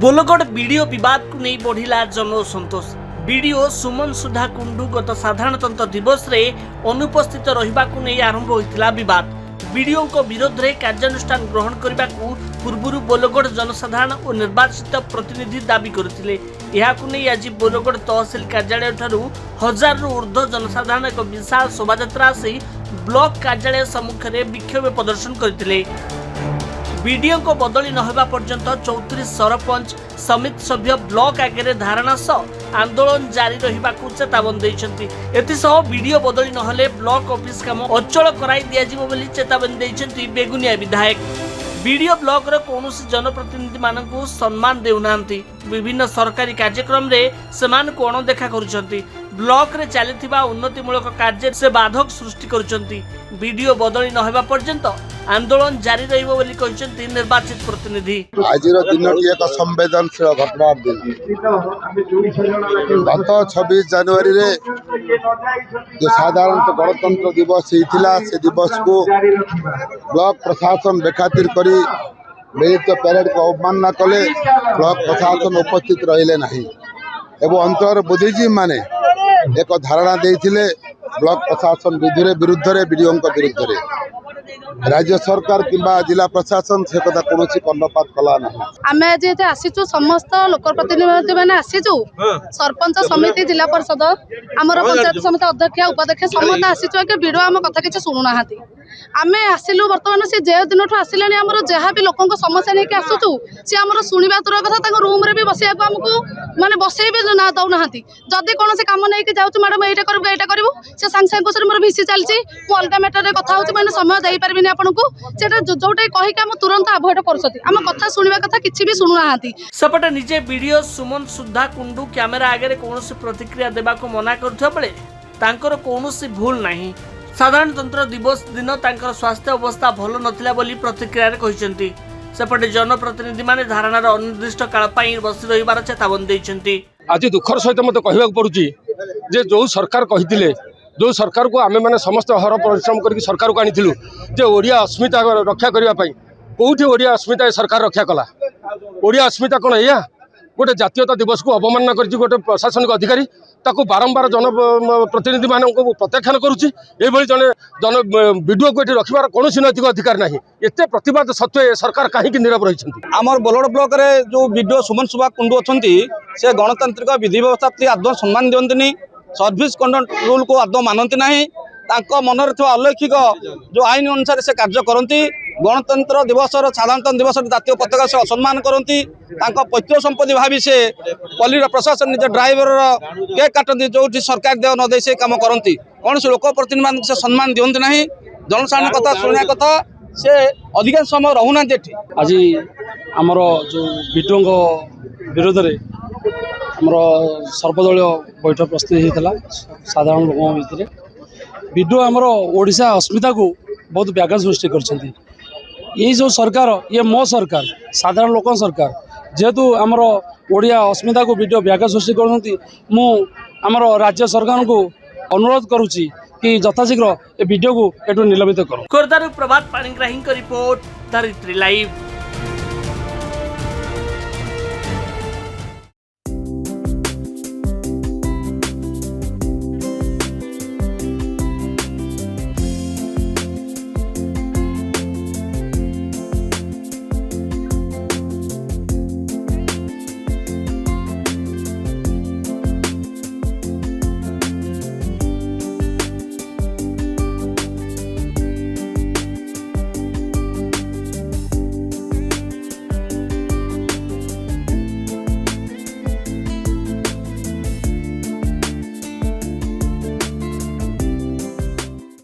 बोलगढ़ video विवाद को नहीं बढ़िला जन असंतोष। वीडियो सुमन सुधा कुंडू गत साधारणतंत्र दिवस रे अनुपस्थित रहिबा को नहीं आरंभ होइतिला विवाद। वीडियो को विरोध रे कार्यानुष्ठान ग्रहण करबा को पूर्वरु बोलगढ़ जनसाधारण और निर्वाचित प्रतिनिधि दाबी करथिले। एहाकु नहीं आज बोलगढ़ तहसील कार्यालय ठारू 1000 रु ऊर्ध्व जनसाधारण एक विशाल शोभायात्रा से ब्लॉक कार्यालय सम्मुख में विक्षोभ प्रदर्शन करथिले। वीडियो को बदली नहबा पर्यंत 34 सरपंच समिति सभ्य ब्लॉक आगे धारणा सह आंदोलन जारी रहिबा को चेतावनी दैछंती। एतिसह वीडियो बदली नहले ब्लॉक ऑफिस काम अचल कराई दिया जिवो बोली चेतावनी दैछंती बेगुनिया विधायक। वीडियो ब्लॉक रो कोनोसी जनप्रतिनिधि मानकु सम्मान देउनांती। विभिन्न सरकारी कार्यक्रम रे समान को अणदेखा करूछंती। ब्लॉक रे चलीथिबा उन्नतिमूलक कार्य से बाधक सृष्टि करूछंती। वीडियो बदली नहबा पर्यंत आंदोलन जारी रहिबो बोली कहछंती निर्वाचित प्रतिनिधि। आजिर दिनटी एक संवेदनशील घटनार दिन। गत 26 जनवरी रे जो साधारणतः गणतंत्र दिवस होता से दिवस को ब्लॉक प्रशासन बेखातिर करी मिलित परेड को अवमानना कले। ब्लॉक प्रशासन उपस्थित रहिले नहीं एवं अंचल बुद्धिजीवी माने एक धारणा देइथिले ब्लॉक प्रशासन विरुद्ध रे वीडियो विरुद्ध रे राज्य सरकार किंबा जिला प्रशासन से कदा कोनोसी कर्णपात कला ना। आमे आज एते आसीचु समस्त लोक प्रतिनिधि माने आसीचु सरपंच समिति जिला परिषद हमर पंचायत समिति अध्यक्ष उपाध्यक्ष समस्त आसीचु के वीडियो हम कथा किछ सुनु नाहाती। आमे आसिलु वर्तमान से जे दिनठु आसिलानी हमर जहा भी लोकन समस्या नै के आसुचु से हमर सुनिबा तुर कथा ताको रूम रे भी बसिया को हमकु माने बसई भी ना दउ नाहाती। जदी कोनोसी काम नै के जाउचु मैडम एटा करबु से संग संग को मोर भिसी चलची मु अलगा मैटर रे कथा होची माने समय देई परबिनी आपनको सेटा जोटा कहि के हम तुरंत अवॉइड करसती। हम कथा सुनिबा कथा किछि भी सुनु नाहाती। सपटे निजे वीडियो सुमन सुधा कुंडू कैमेरा आगे कोनोसी प्रतिक्रिया देबा को मना करथबा बेले तांकर कोनोसी भूल नाही। साधारणतंत्र दिवस दिन तांकर स्वास्थ्य अवस्था भल नथिला बोली प्रतिक्रिया रे कहिसंती। सेपटे जनप्रतिनिधि माने धारणार अनिर्दिष्ट काल पई बसी रहिबार चेतावनी दैछंती। आज दुखर सहित मते कहबा पड़ुची जे जो सरकार कहिथिले जो सरकार को आमे माने समस्त हर परिश्रम करके सरकार को आनिथिलु जे ओडिया अस्मिता रक्षा करिया पई कोठी ओडिया अस्मिता सरकार रक्षा कला। ओडिया अस्मिता कोन एया गोटे जातीयता दिवस को अवमानना करछि गोटे प्रशासनिक अधिकारी ताको बारंबार जन प्रतिनिधि मानक प्रत्याख्यान करुच्ची। एभली जन वीडियो को ये रखिबार कोनोसी नैतिक अधिकार नाही। एते प्रतिवाद सत्वे सरकार काहेकि नीरव रहिछंती। आमर बोलगढ़ ब्लॉक रे जो वीडियो सुमन सुभा कुंडू अछंती से गणतांत्रिक विधि व्यवस्था प्रति आदौ सम्मान दियंतनी। सर्विस कंडक्ट रूल को आदौ मानती नहीं। तांको मनरे थवा अलौकिक जो आईन अनुसार से कार्य करती। गणतंत्र दिवस साधारणतंत्र दिवस जातीय पताका से असम्मान करती। पैतृ संपत्ति भावी से पल्ली प्रशासन निज ड्राइवर केक काटती जो सरकार देव न दे से कम करती। कौन से लोक प्रतिनिधि से सम्मान दिखती ना। जनसाधारण कथा शुणा कथा से अधिकांश समय रहूना। आज आमर जो वीडियो विरोध में आमर सर्वदलीय बैठक प्रस्तुत होता साधारण लोक भितर। वीडियो आमर ओडिशा अस्मिता को बहुत व्याघात सृष्टि कर ये जो सरकार ये मो सरकार साधारण लोक सरकार जेहेतु आमर ओडिया अस्मिता को वीडियो व्याघात सृष्टि कर राज्य सरकार को अनुरोध करुच्ची कि यथाशीघ्र ये वीडियो को एटू निलंबित करो। खोर्धारू प्रभात पाणिग्राही रिपोर्ट धरित्री लाइव।